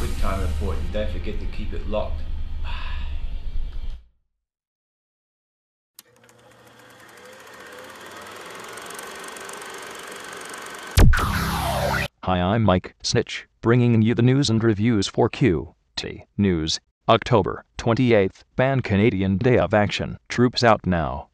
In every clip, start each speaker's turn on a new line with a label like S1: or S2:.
S1: QUICKTIME report, and don't forget to keep it locked.
S2: Hi, I'm Mike Snitch, bringing you the news and reviews for QT News. October 28th, Pan-Canadian Day of Action. Troops out now.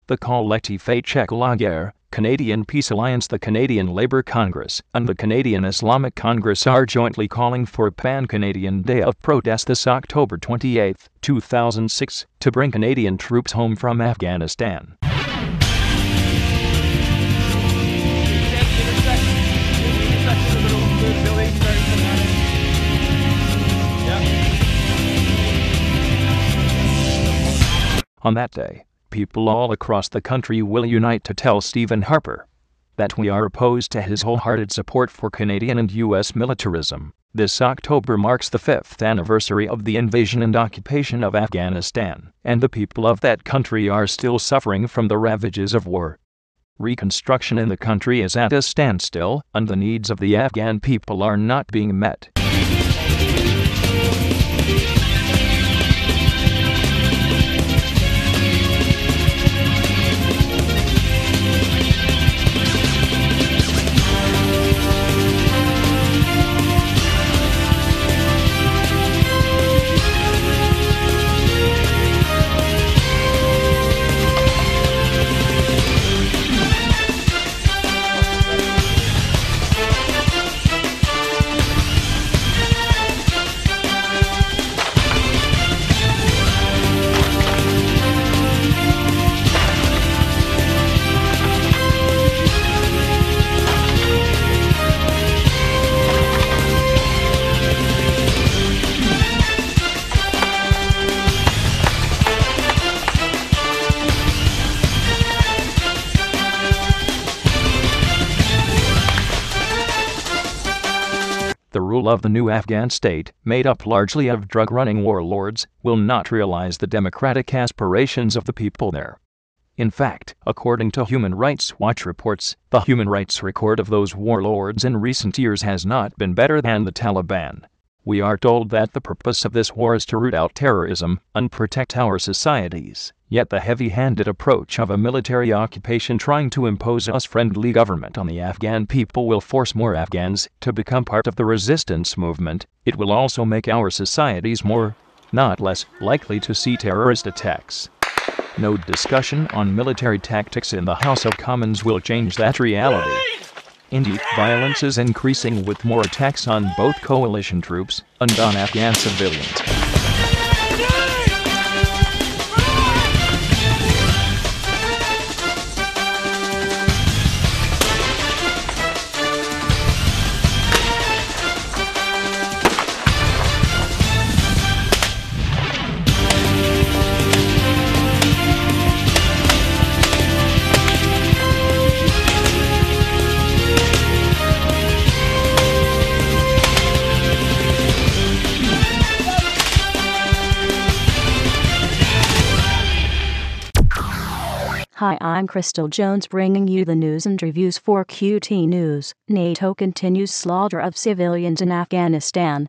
S2: The Collectif Échec la Guerre, Canadian Peace Alliance, the Canadian Labour Congress, and the Canadian Islamic Congress are jointly calling for a Pan-Canadian Day of Protest this October 28, 2006, to bring Canadian troops home from Afghanistan. On that day, people all across the country will unite to tell Stephen Harper that we are opposed to his wholehearted support for Canadian and U.S. militarism. This October marks the 5th anniversary of the invasion and occupation of Afghanistan, and the people of that country are still suffering from the ravages of war. Reconstruction in the country is at a standstill, and the needs of the Afghan people are not being met. The rule of the new Afghan state, made up largely of drug-running warlords, will not realize the democratic aspirations of the people there. In fact, according to Human Rights Watch reports, the human rights record of those warlords in recent years has not been better than the Taliban. We are told that the purpose of this war is to root out terrorism and protect our societies. Yet the heavy-handed approach of a military occupation trying to impose a US-friendly government on the Afghan people will force more Afghans to become part of the resistance movement. It will also make our societies more, not less, likely to see terrorist attacks. No discussion on military tactics in the House of Commons will change that reality. Indeed, violence is increasing with more attacks on both coalition troops and on Afghan civilians.
S3: Hi, I'm Crystal Jones bringing you the news and reviews for QT News. NATO continues slaughter of civilians in Afghanistan.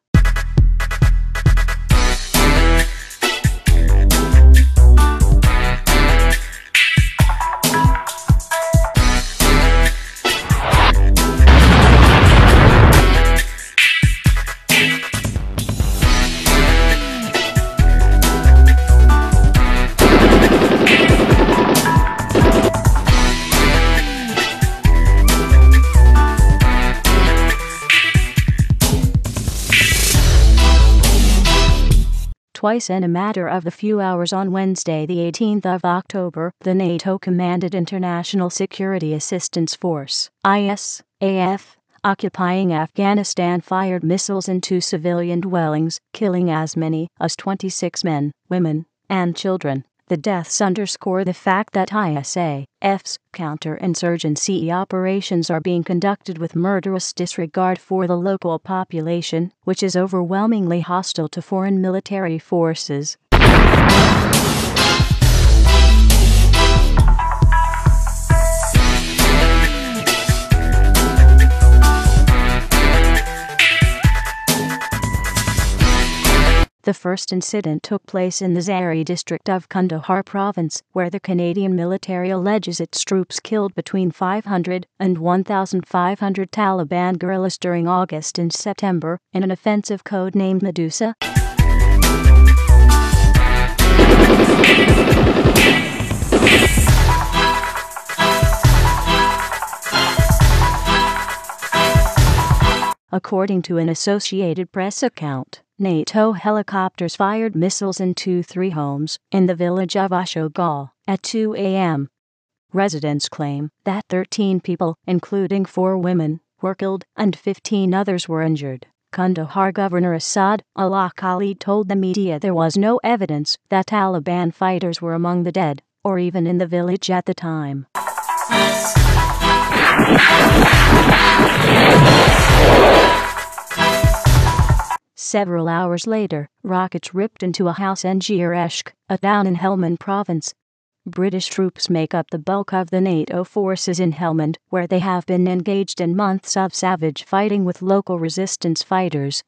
S3: Twice in a matter of a few hours on Wednesday the 18th of October, the NATO-commanded International Security Assistance Force, ISAF, occupying Afghanistan fired missiles into civilian dwellings, killing as many as 26 men, women, and children. The deaths underscore the fact that ISAF's counterinsurgency operations are being conducted with murderous disregard for the local population, which is overwhelmingly hostile to foreign military forces. The first incident took place in the Zari district of Kandahar province, where the Canadian military alleges its troops killed between 500 and 1,500 Taliban guerrillas during August and September in an offensive codenamed Medusa. According to an Associated Press account, NATO helicopters fired missiles into 3 homes in the village of Ashogal at 2 a.m. Residents claim that 13 people, including 4 women, were killed and 15 others were injured. Kandahar Governor Asad Allah Khalid told the media there was no evidence that Taliban fighters were among the dead, or even in the village at the time. Several hours later, rockets ripped into a house in Giereshk, a town in Helmand province. British troops make up the bulk of the NATO forces in Helmand, where they have been engaged in months of savage fighting with local resistance fighters.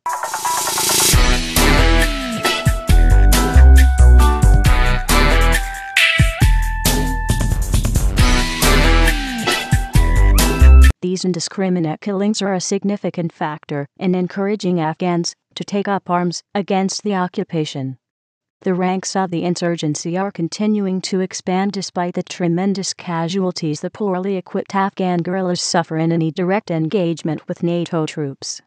S3: These indiscriminate killings are a significant factor in encouraging Afghans to take up arms against the occupation. The ranks of the insurgency are continuing to expand despite the tremendous casualties the poorly equipped Afghan guerrillas suffer in any direct engagement with NATO troops.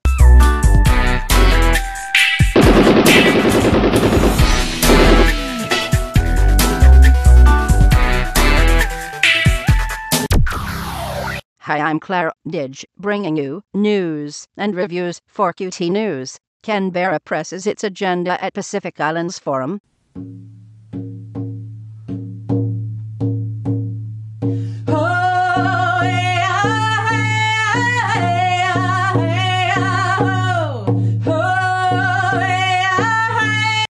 S4: Hi, I'm Clara Didge, bringing you news and reviews for QT News. Canberra presses its agenda at Pacific Islands Forum.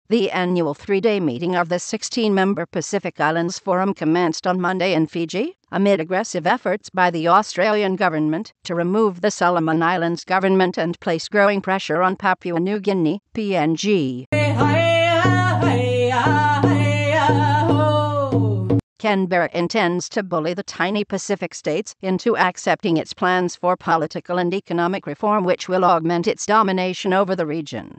S4: The annual 3-day meeting of the 16-member Pacific Islands Forum commenced on Monday in Fiji, amid aggressive efforts by the Australian government to remove the Solomon Islands government and place growing pressure on Papua New Guinea, PNG. Canberra intends to bully the tiny Pacific states into accepting its plans for political and economic reform, which will augment its domination over the region.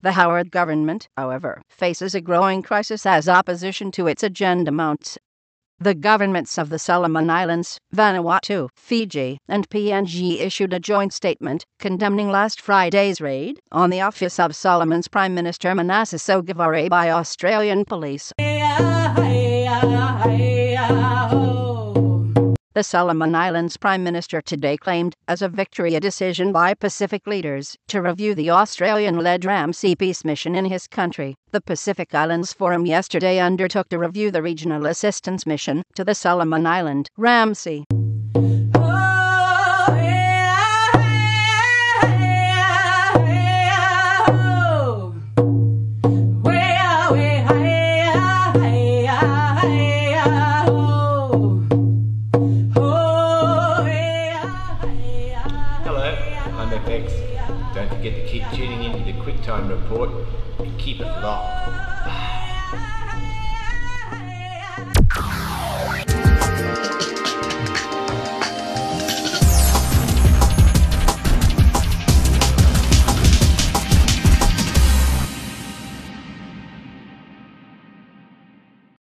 S4: The Howard government, however, faces a growing crisis as opposition to its agenda mounts. The governments of the Solomon Islands, Vanuatu, Fiji, and PNG issued a joint statement condemning last Friday's raid on the office of Solomon's Prime Minister Manasseh Sogavare by Australian police. The Solomon Islands Prime Minister today claimed as a victory a decision by Pacific leaders to review the Australian-led Ramsey peace mission in his country. The Pacific Islands Forum yesterday undertook to review the regional assistance mission to the Solomon Island, Ramsey.
S1: Don't forget to keep tuning into the QUICKTIME report and keep it locked.